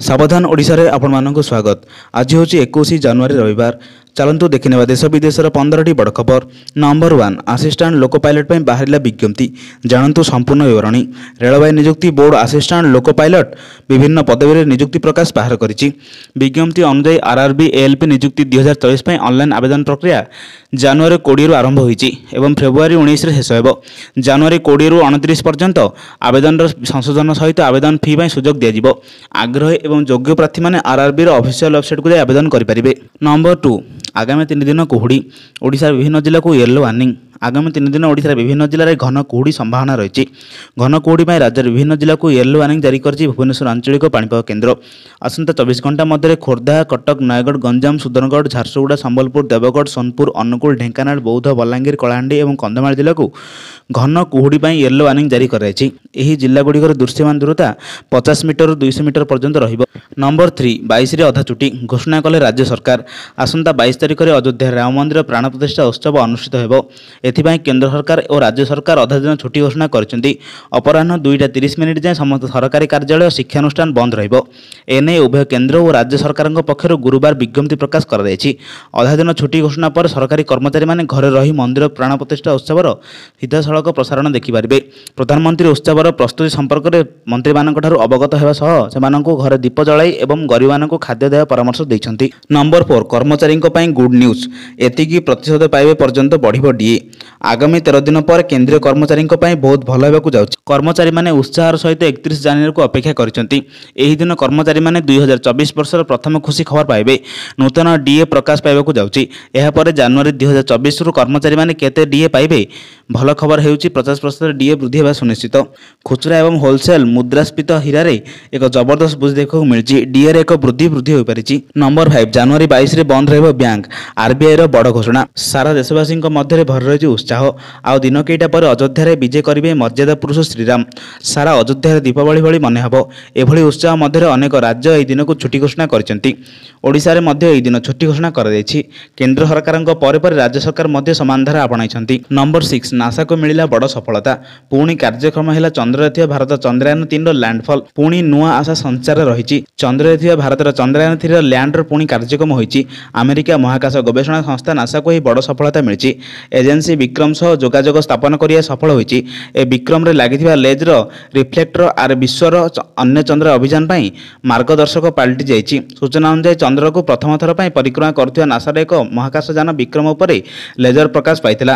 सावधान ओडिशा रे आपण मानक स्वागत। आज हूँ 21 जनवरी रविवार। चलतु देखने देश विदेशर 15टी बड़ खबर। नंबर 1 आसिस्टांट लोको पायलट पर बाहर विज्ञप्ति। जानतु संपूर्ण विवरणी। रेलवे नियुक्ति बोर्ड आसिस्टांट लोको पायलट विभिन्न पदवी नियुक्ति प्रकाश बाहर करिछि। विज्ञप्ति अनुसार आरआरबी एएलपी नियुक्ति 2024 पर ऑनलाइन आवेदन प्रक्रिया जनवरी 20 आरंभ होइछि एवं फेब्रुआरी 19 शेष हेबो। जनवरी 20 रु 29 पर्यंत आवेदन संशोधन सहित आवेदन फी पर सुजोग दिया जिवो। आग्रही एवं योग्य प्रार्थी माने आरआरबी ऑफिशियल वेबसाइट को आवेदन करें। नंबर 2 आगामी 3 दिन कुहुड़ी। ओडिशा विभिन्न जिला को येलो वार्निंग। आगामी 3 दिन ओडिशा विभिन्न जिले में घन कुहुड़ी संभावना रही। घन कुहुड़ी राज्य विभिन्न जिला को येलो वार्निंग जारी कर भुवनेश्वर आंचलिक पाणीपाग केन्द्र। आसंता 24 घंटा मध्य खोर्धा, कटक, नयगढ़, गंजाम, सुंदरगढ़, झारसुगुड़ा, संबलपुर, देवगढ़, सोनपुर, अनुगुल, ढेंकानाल, बौद्ध, बलांगीर, कलाहांडी और कंधमाल जिला को घन कुहुड़ी येलो वार्निंग जारी कराई। जिलागुड़िकर दृश्यमान दूरता 50 मीटर 200 मीटर पर्यंत रहिबो। नंबर 3 22 अधा छुट्टी घोषणा कले राज्य सरकार। आसंता 22 तारिख में अयोध्या राम मंदिर प्राण प्रतिष्ठा उत्सव अनुष्ठित हेबो। एथिपाई केंद्र सरकार और राज्य सरकार अधा दिन छुट्टी घोषणा करछन्ती। अपराह्न 2:30 जाए समस्त सरकारी कार्यालय शिक्षानुष्ठान बंद रहिबो। एने उभय केंद्र और राज्य सरकार पक्षर गुरुवार विज्ञप्ति प्रकाश कर अधा दिन छुट्टी घोषणा पर सरकारी कर्मचारी माने घरे रही मंदिर प्राण प्रतिष्ठा उत्सवर सीधासलख प्रसारण देखिपारे। प्रधानमंत्री उत्सवर प्रस्तुति संपर्क में मंत्री मानक ठारू अवगत होगा सह सेमानंकु घरे दीप जलाई एवं गरीब मानक खाद्य देवा परामर्श देइछन्ती। नंबर 4 कर्मचारी गुड न्यूज। एतिकी प्रतिशत पाइबे पर्यंत बढ़िबो डीए। आगामी 13 दिन पर केंद्रीय कर्मचारी बहुत भल होगा जाउछि। कर्मचारी माने उत्साह सहित 31 जनवरी को अपेक्षा करिसेंती। एही दिन कर्मचारी माने 2024 वर्षर प्रथम खुशी खबर पाइबे। नूतन डीए प्रकाश पाइबाकु जाउछि। एहा परे जनवरी 2024 रु कर्मचारी माने केते डीए पाइबे भल खबर हेउछि 50% डीए वृद्धि हेबा सुनिश्चित। खुचरा एवं होलसेल मुद्रास्फीत हीरारे एक जबरदस्त वृद्धि देखा मिली। डीए रे एक वृद्धि हो पारिछि। नंबर 5 जनवरी 22 रे बंद रहिबो बैंक। आरबीआई रो बड़ घोषणा। सारा देशवासी मध्य भर रही उत्साह। आउ दिन कईटा पर अयोध्या विजय करेंगे मर्यादा पुरुष श्रीराम। सारा अयोध्या दीपावली भली मन हेबो। एभली उत्साह मध्य अनेक राज्य यह दिन को छुट्टी घोषणा करछन्ती। ओडिशा रे मध्य यह दिन छुट्टी घोषणा कर दैछि। केंद्र सरकार पर राज्य सरकार मध्य समान धारा आपणाइछन्ती। नंबर 6 नासा को मिलिला बड़ सफलता। पुणी कार्यक्रम है चंद्र रे भारत चंद्रयान 3 लैंडफॉल। पुणी नुआ आशा संचार रही। चंद्र रे भारत चंद्रयान 3 लैंडर पुणी कार्यक्रम होइछि। अमेरिका महाकाश गवेषणा संस्था नासा को बड़ सफलता मिली। एजेंसी विक्रम सह जोगाजोग स्थापन करिया सफल होइछि। ए विक्रम रे लागिथिबा लेजर रिफ्लेक्टर आर विश्वर अन्य चंद्र अभियान पई मार्गदर्शक पाल्टी जाइछि। सूचना अनुसार चंद्र को प्रथम थर पई परिक्रमा करथिबा नासा एक महाकाशयान विक्रम उपरे लेजर प्रकाश पाइथिला।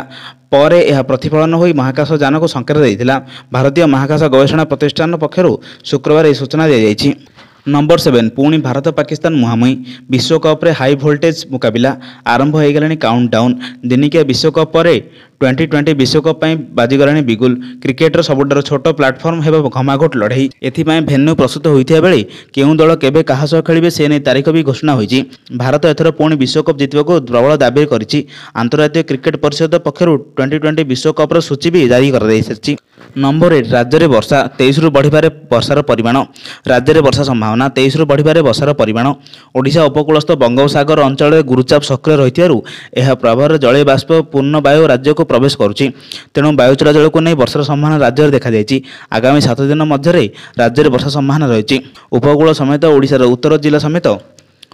परे यह प्रतिफलन होई महाकाशयान को संकेत देइथिला। भारतीय महाकाश गवेषणा प्रतिष्ठान पक्षरु शुक्रवार यह सूचना दी जाइछि। नंबर 7 पुणी भारत पाकिस्तान मुहांमुही। विश्वकप रे हाई वोल्टेज मुकाबिला आरंभ हो गलानी। काउंटडाउन दिनिकिया विश्वकप पर 2020 विश्वकप बाजिगलानी बिगुल। क्रिकेटर सबुठार छोट प्लाटफर्म हेबा घमाघोट लड़ाई। एथिपाई भेन्यू प्रस्तुत होइथिया बेले केउं दल केबे काहा सह खेलिबे से नै तारीख भी घोषणा होइछि। भारत एथर पुणी विश्वकप जितबाको प्रबल दाबी करिछि। अंतर्राष्ट्रीय क्रिकेट परिषद पक्षरु 2020 विश्वकप रो सूची भी जारी कर दैछि। नंबर 8 राज्य में वर्षा 23 रु बढ़िबारे वर्षार परिमाण। राज्य में वर्षा संभावना 23 रु बढ़िबारे वर्षार परिमाण। ओडिशा उपकूलस्थ बंगोपसागर अंचल में गुरुचाप सक्रिय रहिथियारु एहा प्रभाव जलीय बाष्प पूर्ण वायु राज्य को प्रवेश करुछि। तेणु वायु चलाचल को नहीं वर्षार संभावना राज्य में देखा जाइछि। आगामी 7 दिन मध्य राज्य में वर्षा संभावना रही। उपकूल समेत ओडिशार उत्तर जिला समेत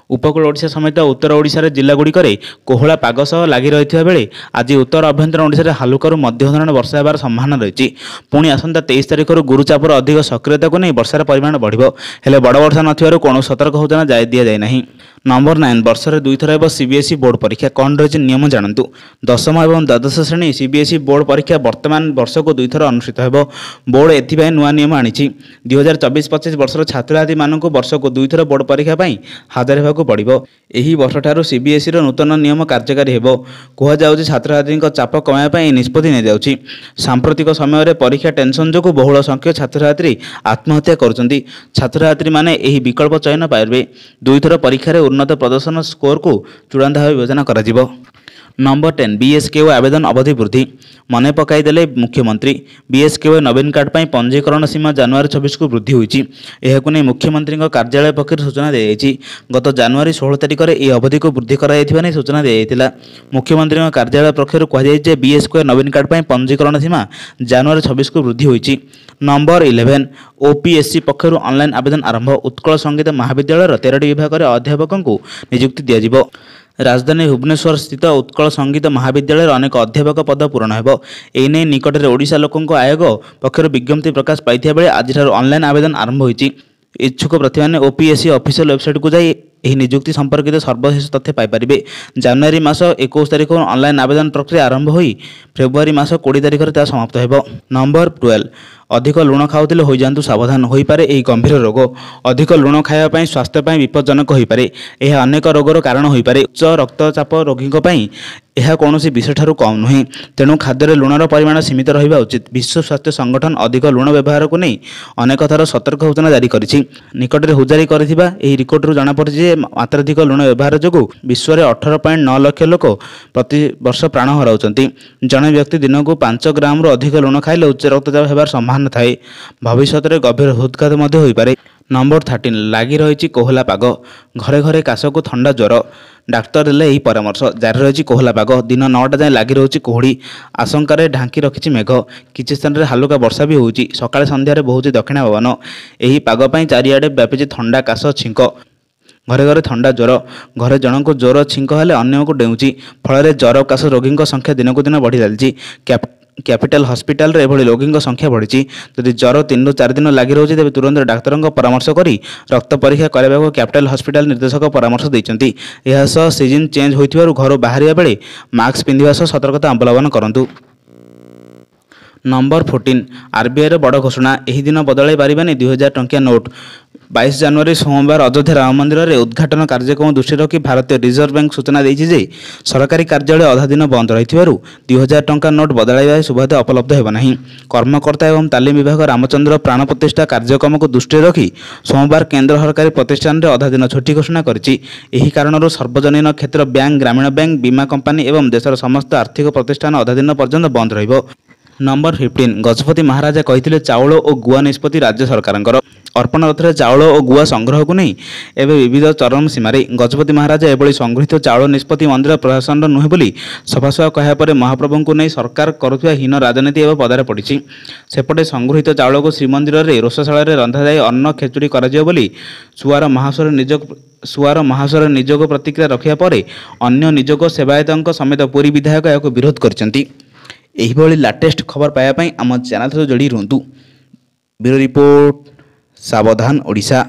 उपकूल ओडिशा समेत उत्तर ओडिशार जिलागुड़िक कोहला पाग सह लगी रही बेले आज उत्तर अभ्यंतर ओडिशार हालुकारू मध्यम धरण वर्षा होबार संभावना रही। पुणी आसंता 23 तारिख गुरुचापर अधिक सक्रियता को नहीं वर्षार परिमाण बढ़िबो। हेले बड़ वर्षा नथिबारु कोनो सतर्क सूचना दिया जाय नाही। नंबर 9 वर्षर 2 थर हेबो सीबीएसई बोर्ड परीक्षा। कौन रही नियम जानतु। 10th और 12th श्रेणी सीबीएसई बोर्ड परीक्षा वर्तमान वर्ष को 2 थर अनुष्ठित हेबो। बोर्ड एथिपाई नुआ नियम आनिछि। 2024-25 वर्षर छात्रछात्री मानक वर्ष को 2 थर बोर्ड परीक्षा पई हाजर हेबाकु पड़िबो। एही वर्ष ठारू सीबीएसई रो नूतन नियम कार्यकारी हेबो। कुहा जाउछि छात्रछात्री चाप कमाया पई निष्पत्ति नै जाउछि। सांप्रतिक समय रे परीक्षा टेंशन जोगु बहुल संख्यक छात्रछात्री आत्महत्या करुछन्ति। छात्रछात्री माने एही विकल्प चयन पाइबे। 2 थर परीक्षा रे उन्नत प्रदर्शन स्कोर को चूड़ांत भाव योजना करा जिवो। नंबर 10 बीएसकेओ आवेदन अवधि वृद्धि मन पकईदे मुख्यमंत्री बीएसकेओ नवीन कार्ड पर पंजीकरण सीमा जनवरी 26 को वृद्धि होती नहीं मुख्यमंत्री कार्यालय पक्ष सूचना दी गत जनवरी 16 तारिख में यह अवधि को वृद्धि कर सूचना दी मुख्यमंत्री कार्यालय पक्ष कहुई बीएसकेओ नवीन कार्ड पर पंजीकरण सीमा जनवरी 26 को वृद्धि होती। नंबर 11 ओपीएससी पक्षर ऑनलाइन आवेदन आरंभ उत्कल संगीत महाविद्यालय 13टी विभाग में अध्यापकों को नियुक्ति दिज्व राजधानी भुवनेश्वर स्थित उत्कल संगीत महाविद्यालय अनेक अध्यापक पद पूरण हो एने निकट में ओडिशा लोक आयोग पक्षर विज्ञप्ति प्रकाश पाई बेले आज ऑनलाइन आवेदन आरंभ होती इच्छुक प्रार्थी मैंने ओपीएससी ऑफिशियल वेबसाइट को जाई यह नियुक्ति संपर्कित सर्वशेष तथ्य पाइपर जनवरी मास 21 तारिख ऑनलाइन आवेदन प्रक्रिया आरंभ हो फेब्रुआरी मास 20 तारिख में समाप्त हो। नंबर 12 अधिक लुण खाऊले हो जातु सावधान हो पारे यह गंभीर रोग अधिक लुण खावाई स्वास्थ्य विपज्जनक हो पारे यह अनेक रोगर कारण हो पारे उच्च रक्तचाप रोगी यह कौन विषय ठारू कम नुहे तेणु खाद्य लुणर परिमाण सीमित रहा उचित विश्व स्वास्थ्य संगठन अधिक लुण व्यवहार को नहीं अनेक थर सतर्क सूचना जारी करिछि निकट में हुजारी करथिबा एही रिपोर्टरू जनापड़ी मात्राधिक लुण व्यवहार जो विश्व में 18.9 लाख लोक प्रति वर्ष प्राण हराउछन्ति जड़े व्यक्ति दिन को 5 ग्राम अधिक लुण खाइले उच्च रक्तचाप होबार संभावना थाए भविष्य में गभीर हृदघात हो पारे। नंबर 13 लगी रही कोहला पाग घरे घरे काश को थंडा ज्वर डाक्तर देले यही परामर्श जारी रही कोहला पाग दिन 9टा जाए लगी रही कुहुड़ी आशंकार ढांकी रखी मेघ किसी स्थान में हालुका वर्षा भी होउची सकाळे संध्यारे बहुत दक्षिण पवन यही पागपाई चारिआडे व्यापी थंडा काश छींक घरे घरे थंडा ज्वर घरे जनक ज्वर छींक हेले अन्य को डेउची फल ज्वर काश रोगी संख्या दिन को दिन बढ़ी चलती कैपिटल हॉस्पिटल रे एभली रोगी संख्या बढ़ी जदि ज्वर 3 ରୁ 4 दिन लगी रही तेज तुरंत डाक्तर परामर्श करी रक्त परीक्षा करने को कैपिटल हॉस्पिटल निर्देशक परामर्श देइछन्ति यह सह सीजन चेंज होइथिबारु घर बाहरिया बेले मास्क पिंधिबा सह सतर्कता अवलंबन करंतु। नंबर 14 आरबीआई रे बड़ घोषणा यही दिन बदलाई पारिबानी 2000 टंकिया नोट 22 जनवरी सोमवार अयोध्या राम मंदिर में उद्घाटन कार्यक्रम दृष्टि रखी भारतीय रिजर्व बैंक सूचना देइछि जे सरकारी कार्यालय अधा दिन बंद रही 2000 टंका नोट बदलाइबा सुविधा उपलब्ध हेब नाही कर्मकर्ता एवं तालीम विभाग रामचंद्र प्राण प्रतिष्ठा कार्यक्रम को दृष्टि रखी सोमवार केंद्र सरकारी प्रतिष्ठान में अधा दिन छुट्टी घोषणा करिछि एही कारणरू सार्वजनिक क्षेत्र बैंक ग्रामीण बैंक बीमा कंपनी एवं देशर समस्त आर्थिक प्रतिष्ठान अधा दिन पर्यंत बंद रहिबो। नंबर 15 गजपति महाराजा कही चाउल और गुआ निष्पत्ति राज्य सरकार अर्पण रथ में चाउल और गुआ संग्रह को नहीं एवं विविध चरम सीमार गजपति महाराजा एभली संगृहित चाउल निष्पत्ति मंदिर प्रशासन नुहे बोली सफासफा कहपर महाप्रभु को नहीं सरकार करुवा हीन राजनीति एवं पदार पड़ी सेपटे संगृहित चाउल को श्रीमंदिर में रोषशाला रंधा जाए अन्न खेचुड़ी कर सुआर महासुर निजोग प्रतिक्रिया रखा पर अन्य निजोग सेवायतों समेत पुरी विधायक या विरोध करछन्ति। एहिभली लाटेस्ट खबर पाइबा आम चैनल जोड़ी रुहतु। ब्यूरो रिपोर्ट सावधान ओडिशा।